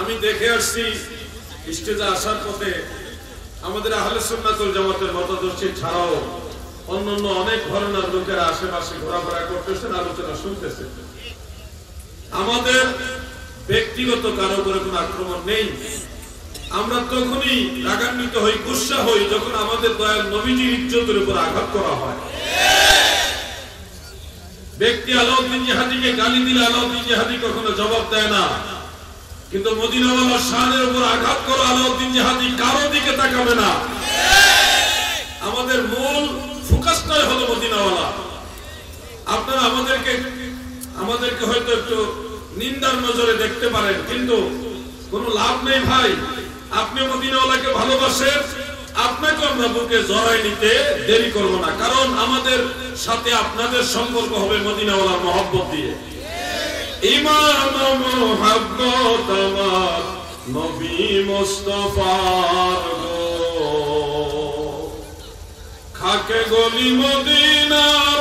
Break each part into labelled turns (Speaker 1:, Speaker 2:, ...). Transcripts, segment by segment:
Speaker 1: আমি দেখে আসছি স্টেজে আসার পথে আমাদের আহলে সুন্নাত ওয়াল জামাতের মতাদর্শী ছাড়াও অন্যান্য অনেক ধরনের লোকেরা আশেপাশে ঘোরাফেরা করতেছেন, আলোচনা শুনতেছেন। আমাদের ব্যক্তিগত কারো উপরে কোনো আক্রমণ নেই। আমরা তখনই রাগান্বিত হই, গুসা হই যখন আমাদের দয়াল নবীজির ইজ্জতের উপর আঘাত করা হয়। ব্যক্তি আলাউদ্দিন জিহাদিকে গালি দিলে আলাউদ্দিন জিহাদি কখনো জবাব দেয় না, কিন্তু মদিনাওয়ালার শানের উপর আঘাত করো আলাউদ্দিন জিহাদি কারো দিকে তাকাবে না। আমাদের মূল ফোকাসটাই হলো মদিনাওয়ালা। আপনারা আমাদেরকে হয়তো একটু নিন্দার নজরে দেখতে পারেন, কিন্তু কোনো লাভ নেই ভাই। আপনি মদিনাওয়ালাকে ভালোবাসেন, আপনাকে আমরা বুকে জড়াই নিতে দেরি করব না, কারণ আমাদের সাথে আপনাদের সম্পর্ক হবে মদিনাওয়ালার মহব্বত দিয়ে। ইমান মুহাব্বত আমার নবী মুস্তাফার গো, খাকে গলি মদিনার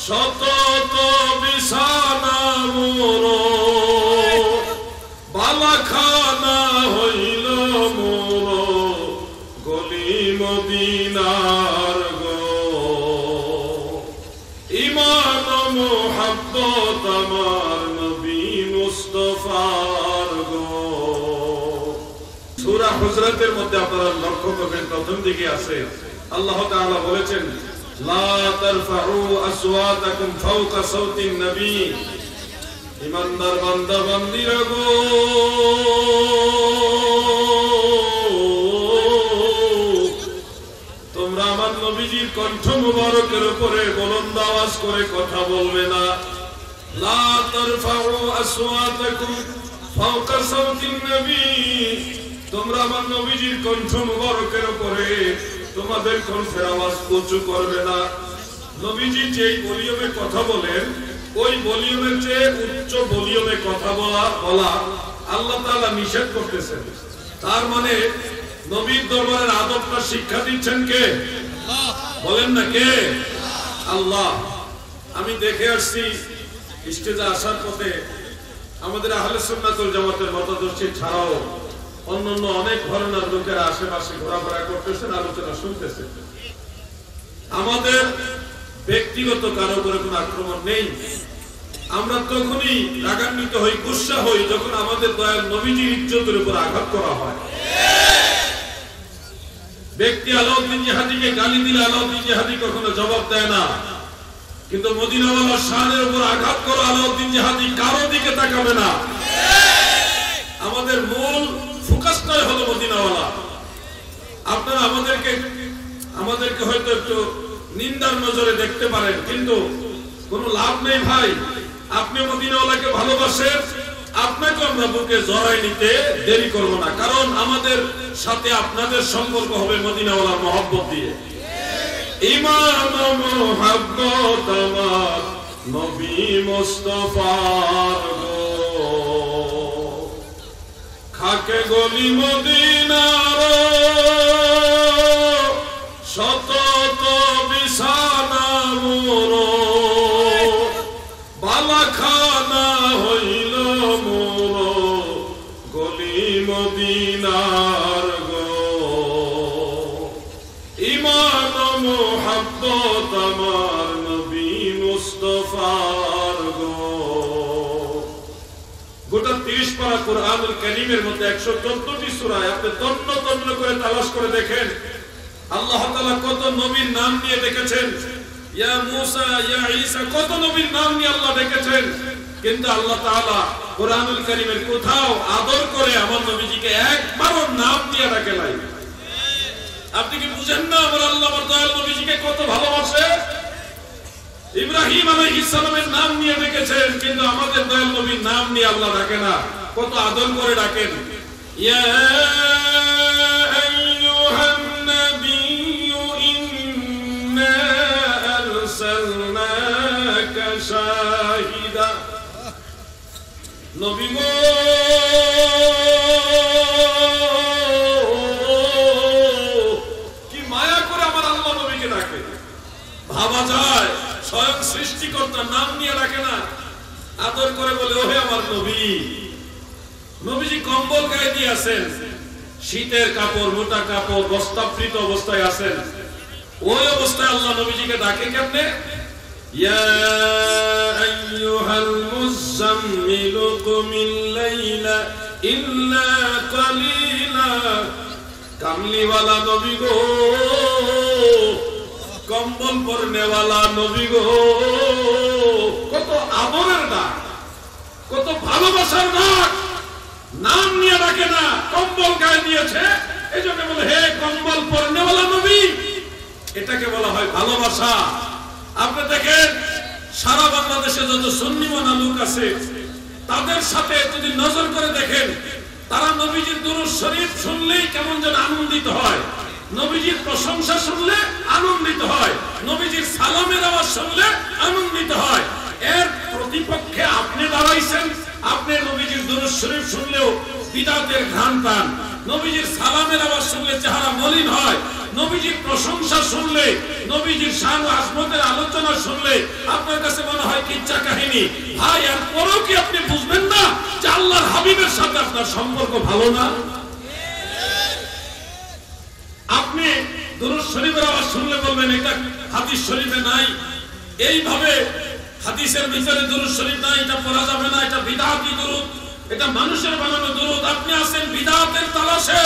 Speaker 1: শতত বিছানা মোর, বালাখানা হইল মোর গলি মদিনার গো। ইমান মুহাব্বত আমার নবী মুস্তাফার গো। সূরা হুজরাতের মধ্যে আপনারা লক্ষ্য করবেন প্রথম দিকে আছে আল্লাহ তাআলা বলেছেন, লা তারফাউ আসওয়াতাকুম ফাওকা সাওতিন নবী। ইমানদার বান্দা বান্দীরা গো, তোমরা আমার নবীজির কণ্ঠ মুবারকের উপরে বুলন্দ আওয়াজ করে কথা বলবে না। লা তারফাউ আসওয়াতাকুম ফাওকা সাওতিন নবী, তোমরা আমার নবীজির কণ্ঠ মুবারকের উপরে তোমাদের কণ্ঠের আওয়াজ উঁচু করবে না। নবীজি যেই ভলিউমে কথা বলেন ওই ভলিউমের চেয়ে উচ্চ ভলিউমে কথা বলা আল্লাহ তাআলা নিষেধ করতেছেন। তার মানে নবীর দরবারের আদবটা শিক্ষা দিচ্ছেন কে? বলেন না কে? আল্লাহ। আমি দেখে আসছি স্টেজে আসার পথে আমাদের আহলে সুন্নাত ওয়াল জামাতের মতাদর্শী ছাড়াও অন্যান্য অনেক ধরনের লোকেরা আশেপাশে ঘোরাফেরা করতেছেন, আলোচনা শুনতেছেন। আমাদের ব্যক্তিগত কারো উপরে কোনো আক্রমণ নেই। আমরা তখনই রাগান্বিত হই, গুসা হই যখন আমাদের দয়াল নবীজির ইজ্জতের উপর আঘাত করা হয়। ব্যক্তি আলাউদ্দিন জিহাদিকে গালি দিলে আলাউদ্দিন জিহাদি কখনো জবাব দেয় না, কিন্তু মদিনাওয়ালার শানের উপর আঘাত করো আলাউদ্দিন জিহাদি কারো দিকে তাকাবে না। আমাদের মূল ফোকাসটাই হলো মদিনাওয়ালা। আপনারা আমাদেরকে হয়তো একটু নিন্দার নজরে দেখতে পারেন, কিন্তু কোনো লাভ নেই ভাই। আপনি মদিনাওয়ালাকে ভালোবাসেন, আপনাকে আমরা বুকে জড়াই নিতে দেরি করব না, কারণ আমাদের সাথে আপনাদের সম্পর্ক হবে মদিনাওয়ালার মহব্বত দিয়ে। ইমান মুহাব্বত আমার নবী মুস্তাফার গো, খাকে গলি মদিনার শতত বিছানা মোর, বালাখানা হইল মোর গলি মদিনার গো। ইমান মুহাব্বত আমার নবী মুস্তাফার গো। গোটা 30 পারা কোরআনুল কারীমের মধ্যে 114টি সূরায় আপনি তন্ন তন্ন করে তালাশ করে দেখেন আল্লাহ তাআলা কত নবীর নাম নিয়ে ডেকেছেন। ইয়া মূসা, ইয়া ঈসা, কত নবীর নাম নিয়ে আল্লাহ ডেকেছেন, কিন্তু আল্লাহ তাআলা কোরআনুল কারীমের কোথাও আদর করে আমার নবীজিকে একবারও নাম দিয়ে ডাকে নাই। আপনি কি বুঝেন না আমার আল্লাহ আমার দয়াল নবীজিকে কত ভালোবাসে? ইব্রাহিম আলাইহিস সালামের নাম নিয়ে ডেকেছেন, কিন্তু আমাদের দয়াল নবীর নাম নিয়ে আল্লাহ ডাকে না, কত আদর করে ডাকেন। ইয়া আইয়ুহান নাবিয়্যু ইন্না আরসালনাকা শাহিদা। নবী গো, কি মায়া করে আমার আল্লাহ নবীকে ডাকে। ভাবা যায় স্বয়ং সৃষ্টিকর্তার নাম নিয়ে ডাকে না। আদর করে বলে ওহে আমার নবী। নবীজি কম্বল গায়ে দিয়ে আছেন, শীতের কাপড়, মোটা কাপড়, বস্তাবৃত অবস্থায় আছেন। ওই অবস্থায় আল্লাহ নবীজিকে ডাকে কেমনে? ইয়া আইয়ুহাল মুযাম্মিলু কুমিল লাইলা ইল্লা কালিলা। কামলিওয়ালা নবী গো, কম্বল পরনেওয়ালা নবী গো, কত আদরের ডাক, কত ভালোবাসার ডাক। নাম নিয়ে ডাকে না, কম্বল গায়ে দিয়েছে এজন্য বলে হে কম্বল পরনেওয়ালা নবী। এটাকে বলা হয় ভালোবাসা। আপনি দেখেন সারা বাংলাদেশে যত সুন্নি মানা লোক আছে তাদের সাথে যদি নজর করে দেখেন, তারা নবীজির দুরূদ শরীফ শুনলেই কেমন যেন আনন্দিত হয়, নবীজির প্রশংসা শুনলে আনন্দিত হয়, নবীজির সালামের আওয়াজ শুনলে আনন্দিত হয়। এর প্রতিপক্ষে আপনি দাঁড়াইছেন, আপনি নবীজির দুরূদ শরীফ শুনলেও বিদআতের ঘ্রাণ পান, নবীজির সালামের আওয়াজ শুনলে চেহারা মলিন হয়, নবীজির প্রশংসা শুনলে, নবীজির শান ও আজমতের আলোচনা শুনলে আপনার কাছে মনে হয় কিচ্ছা কাহিনী। ভাই, আর পরেও কি আপনি বুঝবেন না যে আল্লাহর হাবিবের সাথে আপনার সম্পর্ক ভালো না? আপনি দুরূদ শরীফের আওয়াজ শুনলে বলবেন এটা হাদিস শরীফে নাই, এইভাবে হাদিসের ভিতরে দুরূদ শরীফ নাই, এটা পড়া যাবে না, এটা বিদআতি দুরূদ, এটা মানুষের বানানো দুরূদ। আপনি আছেন বিদআতের তালাশে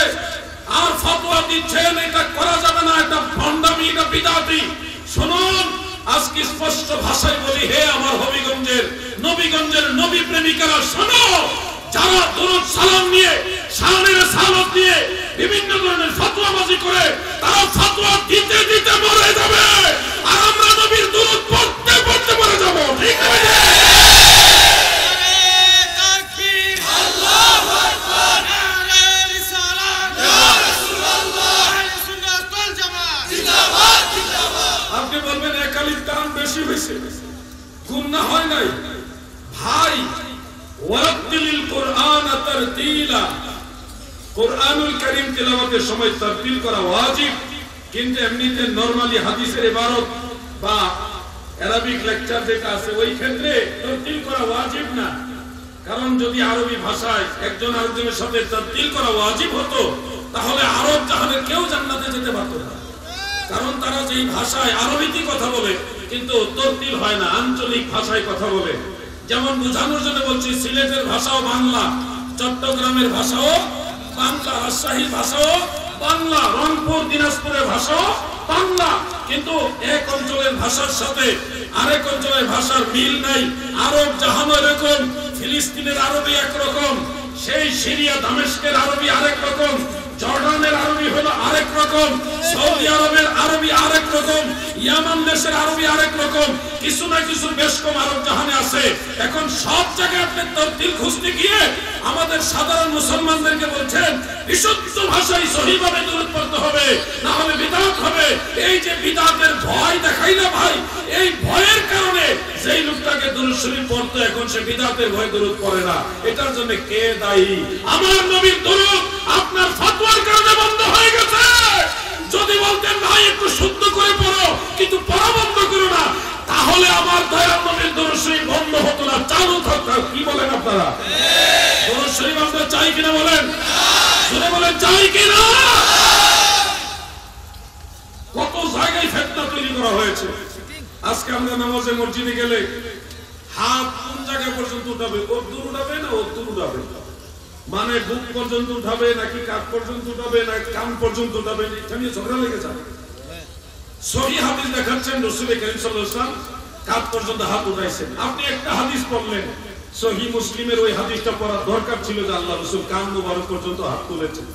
Speaker 1: আর ফতোয়া দিচ্ছেন এটা করা যাবে না, এটা ভণ্ডামি, এটা বিদআতি। শুনুন, আজকে স্পষ্ট ভাষায় বলি, হে আমার নবীগঞ্জের নবী প্রেমিকারা শোনো, যারা দুরূদ সালাম নিয়ে, শানের সালাত নিয়ে বিভিন্ন ধরনের ফতোয়াবাজি করে, তারা ফতোয়া দিতে দিতে মরে যাবে, আর আমরা নবীর দুরূদ পড়তে পড়তে মরে যাব। ঠিক আছে? আপনি বলবেন একালির দাম বেশি হয়েছে, গুনাহ হয় নাই। ভাই, ওয়ারাতিলিল কুরআন তারতিলা, কুরআনুল কারীম তেলাওয়াতের সময় তারতিল করা ওয়াজিব, কিন্তু এমনিতে নরমালি হাদিসের ইবারত বা আরবিক লেকচার যেটা আছে ওই ক্ষেত্রে তারতিল করা ওয়াজিব না। কারণ যদি আরবি ভাষায় একজন আরেকজনের সাথে তারতিল করা ওয়াজিব হতো, তাহলে আরব জাহানের কেউ জান্নাতে যেতে পারত না। কারণ তারা যেই ভাষায় আরবিতে কথা বলে কিন্তু তারতিল হয় না, আঞ্চলিক ভাষায় কথা বলে। যেমন বোঝানোর জন্য বলছি, সিলেটের ভাষাও বাংলা, চট্টগ্রামের ভাষাও বাংলা, রাজশাহীর ভাষাও বাংলা, রংপুর দিনাজপুরের ভাষাও বাংলা, কিন্তু এক অঞ্চলের ভাষার সাথে আরেক অঞ্চলের ভাষার মিল নাই। আরব জাহান এরকম, ফিলিস্তিনের আরবি একরকম, সেই সিরিয়া দামেস্কের আরবি আরেক রকম, জর্ডানের আরবি হলো আরেক রকম, সৌদি আরবের আরবি আরেক রকম, ইয়ামান দেশের আরবি আরেক রকম, কিছু না কিছু বেশ কম আরব জাহানে আছে। এখন সব জায়গায় আপনি তারতিল খুঁজতে গিয়ে আমাদের সাধারণ মুসলমানদেরকে বলছেন বিশুদ্ধ ভাষায় সহিভাবে দুরূদ পড়তে হবে, না হলে বিদআত হবে। এই যে বিদআতের ভয় দেখাই না ভাই, এই ভয়ের কারণে যেই লোকটাকে দুরূদ শরীফ পড়তে এখন সে বিদআতের ভয় দুরূদ পড়ে না। এটার জন্য কে দায়ী? আমার নবীর দুরূদ আপনার ফতোয়ার কারণে বন্ধ হয়ে গেছে। যদি বলতেন ভাই একটু শুদ্ধ করে পড়ো কিন্তু পড়া বন্ধ করো না, তাহলে আমার দয়াল নবীর দুরূদ শরীফ বন্ধ হতো না, চালু থাকতো। কি বলেন আপনারা? দুরূদ শরীফ আমরা চাই কিনা বলেন? শুনে বলেন চাই কিনা? কত জায়গায় ফিতনা তৈরি করা হয়েছে। আজকে আমরা নামাজে মসজিদে গেলে হাত কোন জায়গা পর্যন্ত উঠাবে? ওর দূর উঠাবে না ওর দূর উঠাবে, মানে বুক পর্যন্ত উঠাবে নাকি কাঁধ পর্যন্ত উঠাবে না কান পর্যন্ত উঠাবে, এটা নিয়ে ঝগড়া লেগে যায়। সহিহ হাদিস দেখাচ্ছেন রাসূল কারীম সাল্লাল্লাহু আলাইহি ওয়াসাল্লাম কাঁধ পর্যন্ত হাত উঠাইছেন। আপনি একটা হাদিস পড়লেন, সহিহ মুসলিমের ওই হাদিসটা পড়ার দরকার ছিল যে আল্লাহ রাসূল কান মুবারক পর্যন্ত হাত তুলেছেন।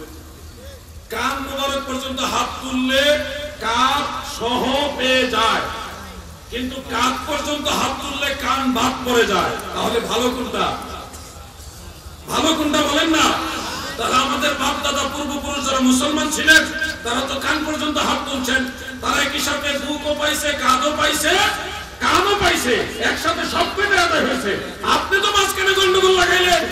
Speaker 1: কান মুবারক পর্যন্ত হাত তুললে কাঁধ সহ পেয়ে যায়, কিন্তু কাঁধ পর্যন্ত হাত তুললে কান বাদ পড়ে যায়। তাহলে ভালো কোনটা? ভালো কোনটা বলেন না? তারা আমাদের বাপ দাদা পূর্বপুরুষ যারা মুসলমান ছিলেন তারা তো কান পর্যন্ত হাত তুলছেন। তারা একই সাথে বুকও পাইছে, কাঁধও পাইছে, কানও পাইছে, একসাথে সব পেটে আদায় হয়েছে। আপনি তো মাঝখানে গন্ডগোল লাগাইলেন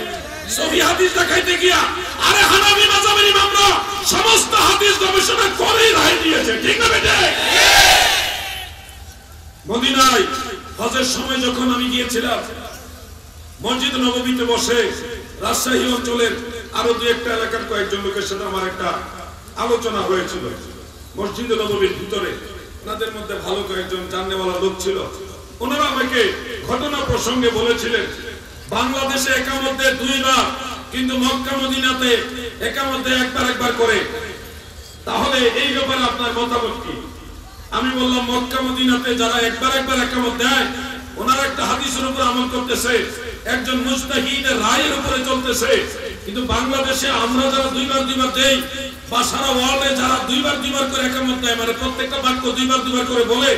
Speaker 1: সহিহ হাদিস দেখাইতে গিয়া। আরে হানাফি মাযহাবের ইমামরা সমস্ত হাদিস গবেষণা করেই রায় দিয়েছে, ঠিক না বেটে? মদিনায় হজের সময় যখন আমি গিয়েছিলাম, মসজিদ নববীতে বসে রাজশাহী অঞ্চলের আরো দু একটা এলাকার কয়েকজন লোকের সাথে আমার একটা আলোচনা হয়েছিল মসজিদ নববীর ভিতরে। ওনাদের মধ্যে ভালো কয়েকজন জাননেওয়ালা লোক ছিল। ওনারা আমাকে ঘটনা প্রসঙ্গে বলেছিলেন বাংলাদেশে একামতে 2 বার, কিন্তু মক্কা মদিনাতে একামতে একবার করে। তাহলে এই ব্যাপারে আপনার মতামত কি? আমি বললাম মক্কা মদিনাতে যারা একবার একামত দেয় ওনারা একটা হাদিসের উপর আমল করতেছে, একজন মুজতাহিদের রায়ের উপরে চলতেছে। কিন্তু বাংলাদেশে আমরা যারা 2 বার দেই বা সারা ওয়ার্ল্ডে যারা 2 বার করে একামত দেয়, মানে প্রত্যেকটা বাক্য 2 বার করে বলে,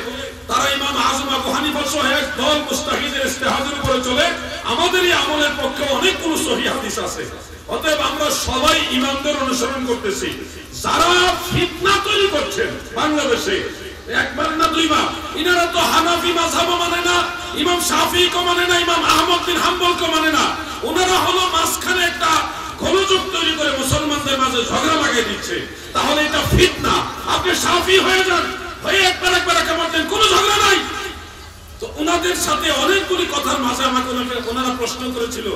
Speaker 1: তারা ইমাম আযম আবু হানিফা সহ এক দল মুজতাহিদের ইজতিহাদের উপরে চলে। আমাদেরই আমলের পক্ষে অনেকগুলো সহিহ হাদিস আছে। অতএব আমরা সবাই ইমামদের অনুসরণ করতেছি। যারা ফিতনা তৈরি করছেন বাংলাদেশে একবার না 2 বার, ইনারা তো হানাফি মাযহাবও মানে না, ইমাম শাফিঈকে মানে না, ইমাম আহমদ বিন হাম্বলকে মানে না। ওনারা হলো মাঝখানে একটা গোলযোগ তৈরি করে মুসলমানদের মাঝে ঝগড়া লাগিয়ে দিচ্ছে। তাহলে এটা ফিতনা। আপনি শাফিঈ হয়ে যান, হয়ে একবার একামত দেন, কোনো ঝগড়া নাই। তো ওনাদের সাথে অনেকগুলি কথার মাঝে আমাকে ওনারা প্রশ্ন করেছিল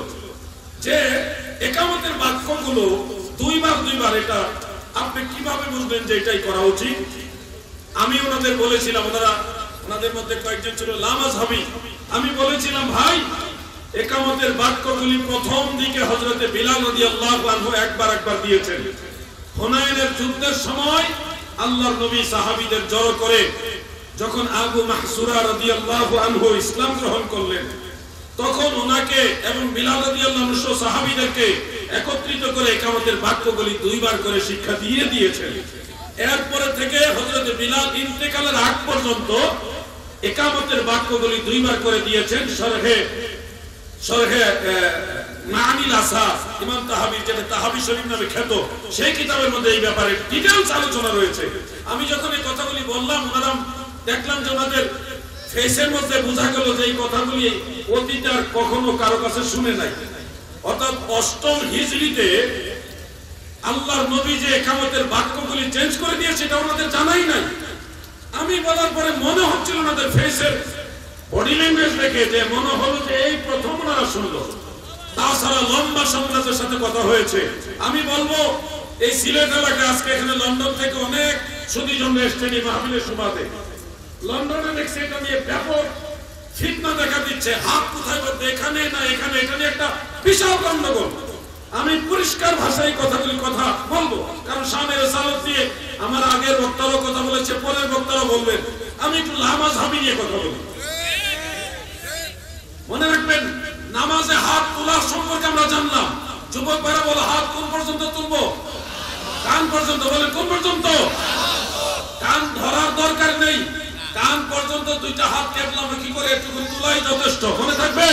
Speaker 1: যে একামতের বাক্যগুলো 2 বার এটা আপনি কিভাবে বুঝবেন যে এটাই করা উচিত? আমি ওনাদের বলেছিলাম, ওনাদের মধ্যে কয়েকজন ছিল লামাযহাবী। আমি বলেছিলাম ভাই একামতের বাক্যগুলি প্রথম দিকে হযরতে বিলাল রাদিয়াল্লাহু আনহু একবার দিয়েছেন। হুনাইনের যুদ্ধের সময় আল্লাহর নবী সাহাবীদের জড়ো করে যখন আবু মাহসুরা রাদিয়াল্লাহু আনহু ইসলাম গ্রহণ করলেন, তখন ওনাকে এবং বিলাল রাদিয়াল্লাহু আনহু সহ সাহাবীদেরকে একত্রিত করে একামতের বাক্যগুলি 2 বার করে শিক্ষা দিয়েছেন। এরপরে থেকে হযরত বিলাল ইন্তেকালের আগ পর্যন্ত একামতের বাক্যগুলি 2 বার করে দিয়েছেন। শরহে মানিল আসাস ইমাম তাহাবী, যেটা তাহাবী শরীফ নামে খ্যাত, সেই কিতাবের মধ্যে এই ব্যাপারে ডিটেইলস আলোচনা রয়েছে। আমি যখন এই কথাগুলি বললাম, ওনারা দেখলাম যে ওনাদের ফেসের মধ্যে বোঝা গেল যে এই কথাগুলি অতীতে আর কখনো কারো কাছে শুনে নাই। অর্থাৎ 8ম হিজরিতে আল্লাহর নবী যে একামতের বাক্যগুলি চেঞ্জ করে দিয়েছে এটা ওনাদের জানাই নাই। আমি বলার পরে মনে হচ্ছিল ওনাদের ফেসের বডি ল্যাঙ্গুয়েজ দেখে যে মনে হলো যে এই প্রথম ওনারা শুনলো। তাছাড়া লম্বা সংলাপের সাথে কথা হয়েছে। আমি বলবো এই সিলেট এলাকায় আজকে এখানে লন্ডন থেকে অনেক সুদীজন এসছেন এই মাহফিলের সুবাদে। লন্ডনে দেখছি এটা নিয়ে ব্যাপক ফিতনা দেখা দিচ্ছে। হাত কোথায় বলতে এখানে না এখানে, এটা নিয়ে একটা বিশাল গন্ডগোল। আমি পরিষ্কার ভাষায় কথা বলবো, কারণ শানে রিসালাত দিয়ে আমার আগের বক্তারও কথা বলেছে, পরের বক্তারও বলবেন। আমি একটু লামাযহাবী নিয়ে কথা বলি। মনে রাখবেন নামাজে হাত তোলার সম্পর্কে আমরা জানলাম। যুবক ভাইরা বলে হাত কোন পর্যন্ত তুলবো? কান পর্যন্ত। বলেন কোন পর্যন্ত? কান ধরার দরকার নেই, কান পর্যন্ত 2টা হাত কেটলাম কি করে একটু তোলাই যথেষ্ট। মনে থাকবে?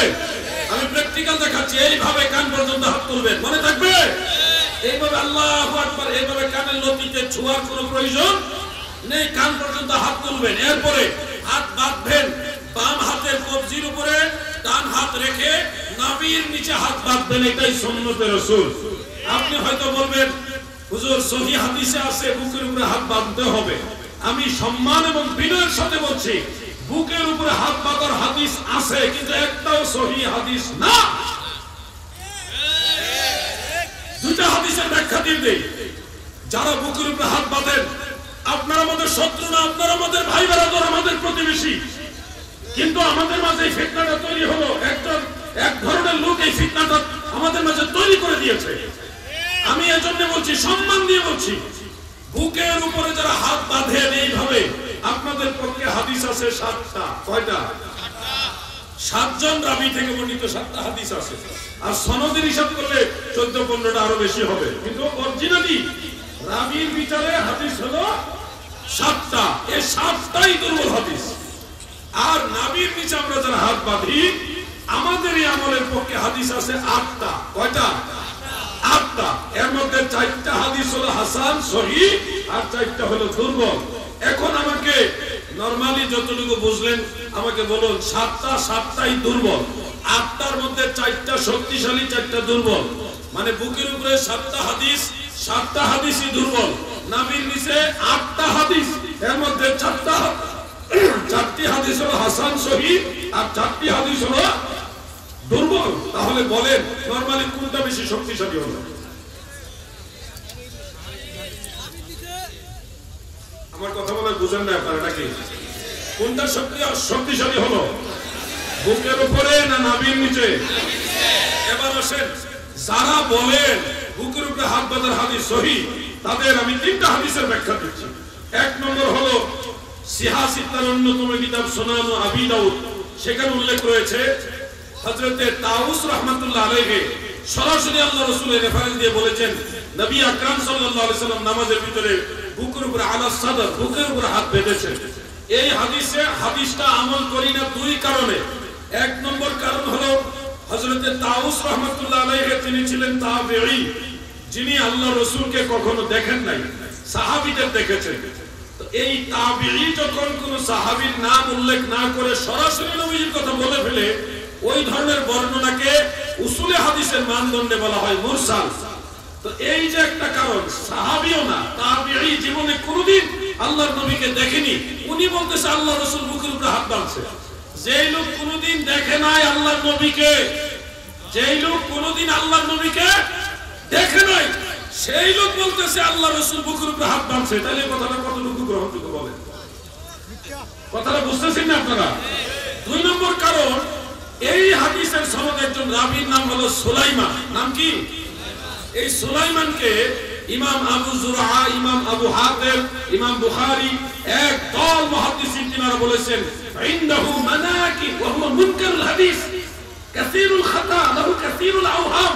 Speaker 1: আমি প্র্যাকটিক্যাল দেখাচ্ছি। এইভাবে কান পর্যন্ত হাত তুলবেন, মনে থাকবে? এইভাবে আল্লাহু আকবার, এইভাবে কানের লতিতে ছোঁয়ার কোনো প্রয়োজন নেই, কান পর্যন্ত হাত তুলবেন। এরপরে হাত বাঁধবেন বাম হাতের কবজির উপরে, ডান হাত রেখে নাভির নিচে হাত বাঁধবেন। এটাই সুন্নতে রাসূল। আপনি হয়তো বলবেন হুজুর সহিহ হাদিসে আছে বুকের উপরে হাত বাঁধতে হবে। আমি সম্মান এবং বিনয়ের সাথে বলছি বুকের উপরে হাত বাঁধার হাদিস আছে, কিন্তু একটাও সহিহ হাদিস না। 2টা হাদিসের ব্যাখ্যা দিয়ে দেই। যারা বুকের উপরে হাত বাঁধেন আপনারা আমাদের শত্রু না, আপনারা আমাদের ভাই বেরাদর, আমাদের প্রতিবেশী। কিন্তু আমাদের মাঝে এই ফিতনাটা তৈরি হলো, এক ধরনের লোক এই ফিতনাটা আমাদের মাঝে তৈরি করে দিয়েছে। আমি এজন্য বলছি, সম্মান দিয়ে বলছি, বুকের উপরে যারা হাত বাঁধেন এইভাবে, আপনাদের পক্ষে হাদিস আছে 7টা। কয়টা? 7 জন রাবী থেকে বর্ণিত 7টা হাদিস আছে। আর সনদের হিসাব করলে 14-15টা আরো বেশি হবে, কিন্তু অরিজিনালি রাবীর বিচারে হাদিস হলো 7টা। এই 7টাই দুর্বল হাদিস। আর নবীর নিচে আমরা যারা হাত বাঁধি আমাদের এই আমলের পক্ষে হাদিস আছে 8টা। কয়টা? 8টা। এর মধ্যে 4টা হাদিস হলো হাসান সহিহ আর 4টা হলো দুর্বল। এখন আমাকে নরমালি যতটুকু বুঝলেন আমাকে বলুন, 7টাই দুর্বল, 8টার মধ্যে 4টা শক্তিশালী, 4টা দুর্বল। মানে বুকের উপরে 7টা হাদিস, 7টা হাদিসই দুর্বল। নবীর নিচে 8টা হাদিস, এর মধ্যে 4টি হাদিস হলো হাসান সহিহ আর 4টি হাদিস হলো দুর্বল, তাহলে বলেন নরমালি কোনটা বেশি শক্তিশালী হলো? আমার কথা বলে বুঝেন না আপনারা নাকি? কোনটা শক্তিশালী হলো? বুকের উপরে না নাভির নিচে? এবার আসেন, যারা বলেন বুকের উপরে হাত বাঁধার হাদিস সহিহ, তাদের আমি তিনটা হাদিসের ব্যাখ্যা দিচ্ছি। এক নম্বর হলো সিহা সিত্তার অন্যতম কিতাব সুনান আবি দাউদ, সেখানে উল্লেখ রয়েছে হযরতে তাউস রাহমাতুল্লাহ আলাইহি সরাসরি আল্লাহ রাসূলের রেফারেন্স দিয়ে বলেছেন, নবী আকরাম সাল্লাল্লাহু আলাইহি সাল্লাম নামাজের ভিতরে বুকের উপরে আলা সাদর, বুকের উপরে হাত বেঁধেছেন। এই হাদিসটা আমল করি না দুই কারণে। এক নম্বর কারণ হলো হযরতে তাউস রাহমাতুল্লাহ আলাইহি তিনি ছিলেন তাবেঈ, যিনি আল্লাহ রাসূলকে কখনো দেখেন নাই, সাহাবীদের দেখেছেন। তো এই তাবেঈ যখন কোন সাহাবীর নাম উল্লেখ না করে সরাসরি নবীর কথা বলে ফেলে, ওই ধরনের বর্ণনাকে উসুলে হাদিসের মানদণ্ডে বলা হয় মুরসাল। তো এই যে একটা কারণ, সাহাবীও না, তাবেঈ জীবনে কোনদিন আল্লাহর নবীকে দেখেনি, উনি বলতেছে আল্লাহ রাসূল বুকের উপরে হাত বাঁধছে। যেই লোক কোনদিন দেখে নাই আল্লাহর নবীকে, যেই লোক কোনদিন আল্লাহর নবীকে দেখে নাই, সেই লোক বলতেছে আল্লাহ রাসূল বুকের উপরে হাত বাঁধছে। তাহলে কথাটা কতটুকু গ্রহণযোগ্য বলেন? কথাটা বুঝতেছেন না আপনারা? দুই নম্বর কারণ, এই হাদিসের সনদে একজন রাবীর নাম হলো সুলাইমান। নাম কি? এই সুলাইমানকে ইমাম আবু যুরআ, ইমাম আবু হাতিম, ইমাম বুখারী এক দল মুহাদ্দিসিন তিনারা বলেছেন ইনদাহু মানাকিব ওয়া হুয়া মুনকারুল হাদিস কাসীরুল খাতা লাহু কাসীরুল আওহাম।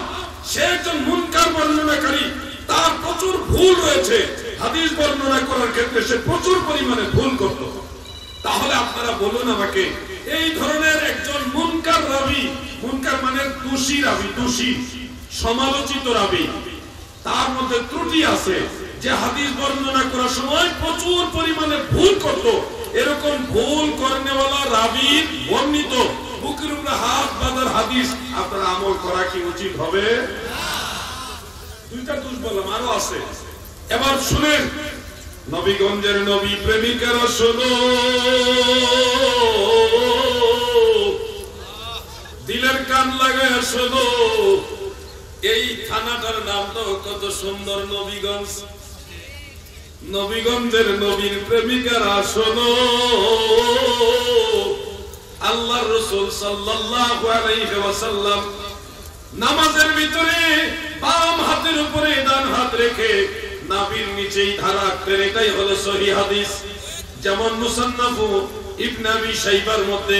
Speaker 1: সে একজন মুনকার বর্ণনাকারী, তার প্রচুর ভুল রয়েছে। হাদিস বর্ণনা করার ক্ষেত্রে সে প্রচুর পরিমাণে ভুল করত। তাহলে আপনারা বলুন আমাকে, এই ধরনের একজন মুনকার রাবী, মুনকার মানে দোষী রাবী, দোষী সমালোচিত রাবী, তার মধ্যে ত্রুটি আছে, যে হাদিস বর্ণনা করার সময় প্রচুর পরিমাণে ভুল করত, এরকম ভুল করেনেওয়ালা রাবীর বর্ণিত বুকের উপরে হাত বাঁধার হাদিস আপনারা আমল করা কি উচিত হবে? দুইটা দোষ বললাম, আরো আছে। এবার শুনেন, নবীগঞ্জের নবী প্রেমিকেরা শোনো, দিলের কান লাগায় শোনো। এই থানাটার নাম তো কত সুন্দর, নবীগঞ্জ। নবীগঞ্জের নবীর প্রেমিকারা শোনো, আল্লাহর রাসূল সাল্লাল্লাহু আলাইহি ওয়াসাল্লাম নামাজের ভিতরে বাম হাতের উপরে ডান হাত রেখে নাভির নিচেই ধারা রাখতেন। এটাই হলো সহিহ হাদিস। যেমন মুসান্নাফ ইবনে আবি শাইবার মধ্যে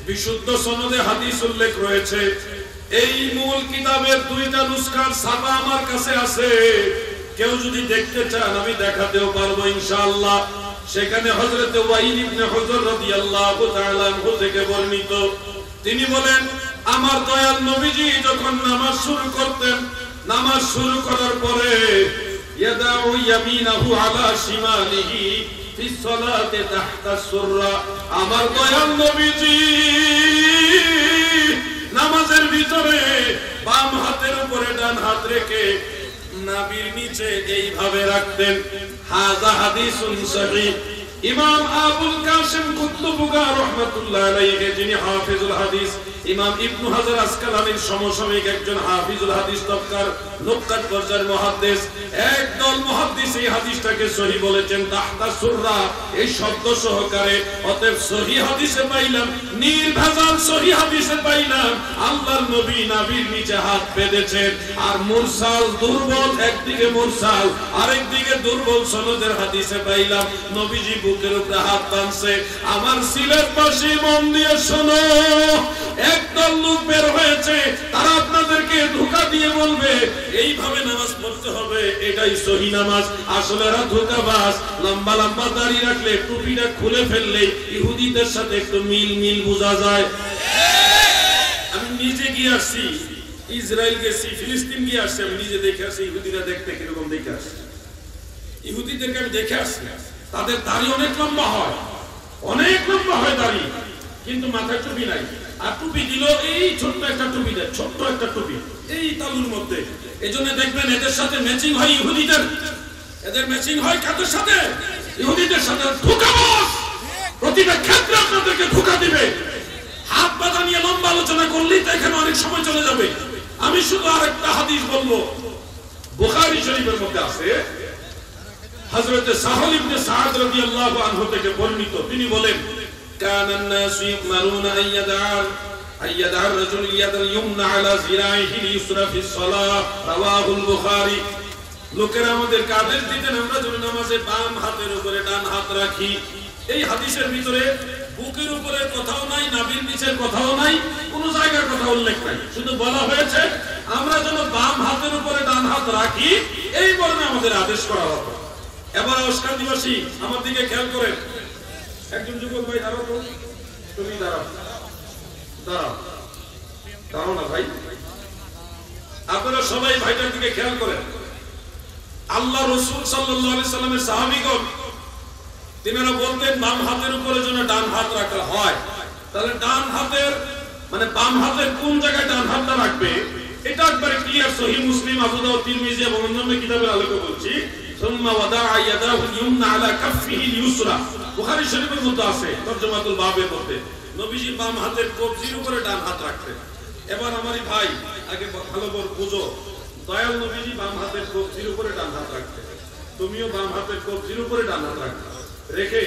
Speaker 1: বিশুদ্ধ সনদে হাদিস উল্লেখ রয়েছে। এই মূল কিতাবের দুইটা নুসখার ছাপা আমার কাছে আছে, কেউ যদি দেখতে চান আমি দেখাতেও পারবো ইনশাআল্লাহ। সেখানে হযরত ওয়াইল ইবনে হুজর রাদিয়াল্লাহু তাআলা আনহু থেকে বর্ণিত, তিনি বলেন, আমার দয়াল নবীজি যখন নামাজ শুরু করতেন, নামাজ শুরু করার পরে ইয়াদাউ ইয়ামিনাহু আলা শিমালিহি ফি সালাতি তাহতা সুররা, আমার দয়াল নবীজি নামাজের ভিতরে বাম হাতের উপরে ডান হাত রেখে নাভির নিচে এইভাবে রাখতেন। হাযা হাদিসুন সহিহ। ইমাম আবুল কাসিম কুতুবুগা রাহমাতুল্লাহ আলাইহি, যিনি হাফিজুল হাদিস, ইমাম ইবনে হাজার আসকালানির সমসাময়িক একজন হাফিজুল হাদিস তবকার নুকতাত পর্যায়ের মুহাদ্দিস, একদল মুহাদ্দিস এই হাদিসটাকে সহিহ বলেছেন তাহতা সুররা এই শব্দ সহকারে। অতএব সহিহ হাদিসে পাইলাম, নির্ভেজাল সহিহ হাদিসে পাইলাম আল্লাহর নবী নাভির নিচে হাত বেঁধেছেন। আর মুরসাল, দুর্বল, একদিকে মুরসাল আরেকদিকে দুর্বল সনদের হাদিসে পাইলাম নবীজি বুকের উপরে হাত বাঁধছে। আমার সিলেটবাসী মন দিয়ে শোনো, একদল লোক বের হয়েছে, তারা আপনাদেরকে ধোঁকা দিয়ে বলবে এইভাবে নামাজ পড়তে হবে, এটাই সহি নামাজ। আসলে এরা ধোঁকাবাজ। লম্বা লম্বা দাড়ি রাখলে, টুপিটা খুলে ফেললে ইহুদিদের সাথে একটু মিল বোঝা যায়। আমি নিজে গিয়ে আসছি, ইসরায়েল গেছি, ফিলিস্তিন গিয়ে আসছি, আমি নিজে দেখে আসছি ইহুদিরা দেখতে কিরকম দেখে আসছি। ইহুদিদেরকে আমি দেখে আসছি, তাদের দাড়ি অনেক লম্বা হয়, অনেক লম্বা হয় দাড়ি, কিন্তু মাথায় টুপি নাই। আর টুপি দিল এই ছোট্ট একটা টুপি দেয়, ছোট্ট একটা টুপি এই তালুর মধ্যে। এই জন্য দেখবেন এদের সাথে ম্যাচিং হয় ইহুদিদের, এদের ম্যাচিং হয় কাদের সাথে? ইহুদিদের সাথে। ধোঁকাবাজ প্রতিটা ক্ষেত্রে আপনাদেরকে ধোঁকা দিবে। হাত বাঁধা নিয়ে লম্বা আলোচনা করলেই তো এখানে অনেক সময় চলে যাবে। আমি শুধু আরেকটা হাদিস বলবো, বুখারী শরীফের মধ্যে আছে, হযরত সাহল ইবনে সাদ রাদিয়াল্লাহু আনহু থেকে বর্ণিত। তিনি বলেন, কানান নাসু ইমারুনা আইয়াদা রাজুল ইয়াদাল ইয়ুমনা আলা জিরাইহি লিয়ুসরা ফিস সালাহ, রাওয়াহুল বুখারী। লোকেরা আমাদেরকে আদেশ দিতেন আমরা যেন নামাজে বাম হাতের উপরে ডান হাত রাখি। এই হাদিসের ভিতরে বুকের উপরে কথাও নাই, নাভির নিচের কথাও নাই, কোন জায়গার কথা উল্লেখ নাই, শুধু বলা হয়েছে আমরা যেন বাম হাতের উপরে ডান হাত রাখি, এই মর্মে আমাদের আদেশ করা হতো। এবার অস্কার দিবসী আমার দিকে খেয়াল করেন, একজন যুবক ভাই দাঁড়াও তো, তুমি দাঁড়াও, দাঁড়াও, দাঁড়াও না ভাই, আপনারা সবাই ভাইটার দিকে খেয়াল করেন। আল্লাহ রাসূল সাল্লাল্লাহু আলাইহি সাল্লামের সাহাবীগণ তিনারা বলতেন বাম হাতের উপরে যেন ডান হাত রাখা হয়। তাহলে ডান হাতের মানে বাম হাতের কোন জায়গায় ডান হাতটা রাখবে এটা একবারে ক্লিয়ার। সহিহ মুসলিম, আবু দাউদ, তিরমিজি এবং অন্যান্য কিতাবের আলোকে বলছি। সুম্মা ওয়াদাআ ইয়াদাহু আল-ইয়ুমনা আলা কাফফিহি আল-ইউসরা, বুখারী শরীফের মধ্যে আছে তরজমাতুল বাবের মধ্যে, নবীজি বাম হাতের কবজির উপরে ডান হাত রাখতেন। এবার আমারই ভাই আগে ভালো করে বুঝো, দয়াল নবীজি বাম হাতের কবজির উপরে ডান হাত রাখতেন, তুমিও বাম হাতের কবজির উপরে ডান হাত রাখবে, রেখে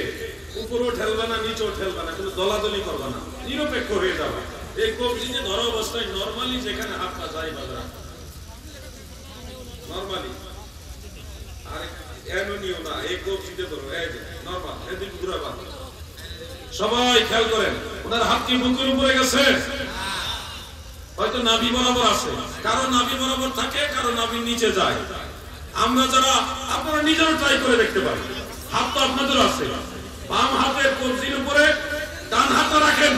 Speaker 1: উপরেও ঠেলবে না নিচেও ঠেলবে না, কিন্তু দলাদলি করবে না, নিরপেক্ষ হয়ে যাবে। এই কবজিতে ধরা অবস্থায় নরমালি যেখানে হাতটা যায় বাজা নরমালি, আর এমনিও না, এই কবজিতে ধরো, এই যে নরমাল, এদিক ঘুরাবা। সবাই খেয়াল করেন, ওনার হাত কি বুকের উপরে গেছে? হয়তো নাভি বরাবর আছে, কারো নাভি বরাবর থাকে, কারো নাভি নিচে যায়। আমরা যারা, আপনারা নিজেরা ট্রাই করে দেখতে পারেন, হাত তো আপনাদের আছে, বাম হাতের কবজির উপরে ডান হাতটা রাখেন,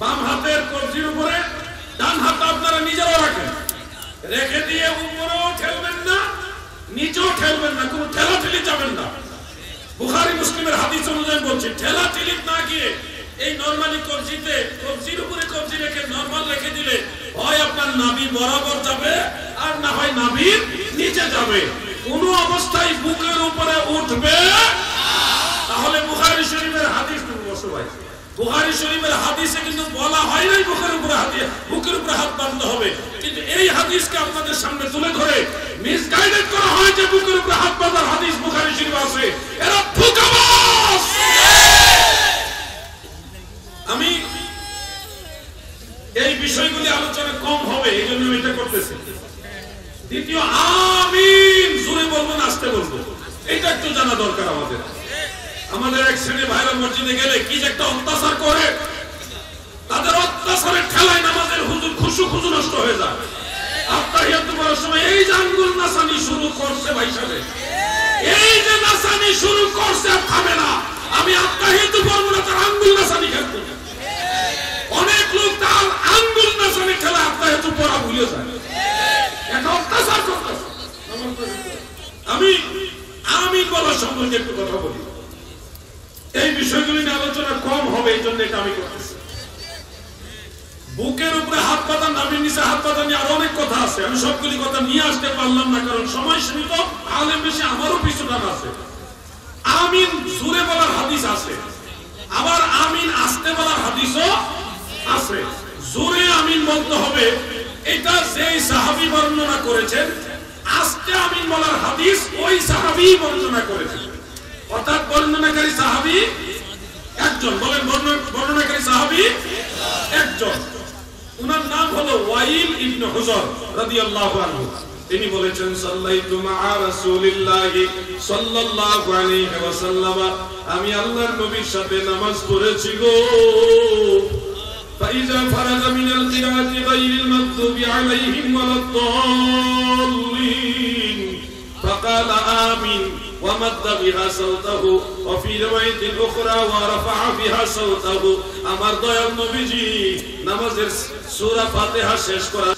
Speaker 1: বাম হাতের কবজির উপরে ডান হাতটা আপনারা নিজেরা রাখেন, রেখে দিয়ে উপরেও ঠেলবেন না নিচেও ঠেলবেন না, কোনো ঠেলাঠেলি যাবেন না। বুখারী মুসলিমের হাদিস অনুযায়ী বলছি, ঠেলাঠেলি না গিয়ে এই নরমালি কবজিতে, কবজির উপরে কবজি রেখে নরমাল রেখে দিলে হয় আপনার নাভি বরাবর যাবে আর না হয় নাভির নিচে যাবে, কোন অবস্থায় বুকের উপরে উঠবে। তাহলে বুখারী শরীফের হাদিস, তুমি বসো ভাই, বুখারী শরীফের হাদিসে কিন্তু বলা হয় নাই বুকের উপরে হাত বাঁধতে হবে, কিন্তু এই হাদিসকে আপনাদের সামনে তুলে ধরে মিসগাইডেড করা হয় যে বুকের উপরে হাত বাঁধার হাদিস বুখারী শরীফে আছে। এরা ধোঁকাবাজ। আমি এই বিষয়গুলি আলোচনা কম হবে, এই জন্য এটা করতেছি। দ্বিতীয়, আমিন জোরে বলবো না আস্তে বলবো, এটা একটু জানা দরকার আমাদের। আমাদের এক শ্রেণী ভাইরা মসজিদে গেলে কি যে একটা অত্যাচার করে, তাদের অত্যাচারের ঠেলায় নামাজের খুশু নষ্ট হয়ে যায়। আত্তাহিয়াত পড়ার সময় এই যে আঙ্গুল নাসানি শুরু করছে ভাই সাহেব, এই যে নাসানি শুরু করছে আর থামে না। আমি আত্তাহিয়াত পড়বো না, তার আঙ্গুল নাসানি খেলতে, অনেক লোক তার আঙ্গুল নাসানি খেলা আত্তাহিয়াত পড়া ভুলে যায়, এটা অত্যাচার করতেছে। আমি আমিন বলার সম্পর্কে একটু কথা বলি, এই বিষয়গুলি নিয়ে আলোচনা কম হবে, এই জন্য এটা আমি করতেছি। বুকের উপরে হাত পাতা, নাভির নিচে হাত পাতা নিয়ে আরো অনেক কথা আছে, আমি সবগুলি কথা নিয়ে আসতে পারলাম না, কারণ সময় সীমিত, আলেম বেশি, আমারও পিছুটান আছে। আমিন জোরে বলার হাদিস আছে, আবার আমিন আস্তে বলার হাদিসও আছে। জোরে আমিন বলতে হবে, এটা যেই সাহাবী বর্ণনা করেছেন, আস্তে আমিন বলার হাদিস ওই সাহাবী বর্ণনা করেছেন, অর্থাৎ বর্ণনাকারী সাহাবী একজন। বলেন, বর্ণনাকারী সাহাবী একজন, উনার নাম হলো ওয়াইল ইবনে হুজর রাদিয়াল্লাহু আনহু। তিনি বলেছেন, সাল্লাইতু মা'a রাসূলিল্লাহি সাল্লাল্লাহু আলাইহি ওয়াসাল্লাম, আমি আল্লাহর নবীর সাথে নামাজ পড়েছি গো। فإذا فرغ من القراءة غير المغضوب عليهم ولا الضالين فقال آمين ومد بها صوته وفي رواية أخرى ورفع بها صوته। আমার দয়াল নবীজি নামাজের সূরা ফাতিহা শেষ করা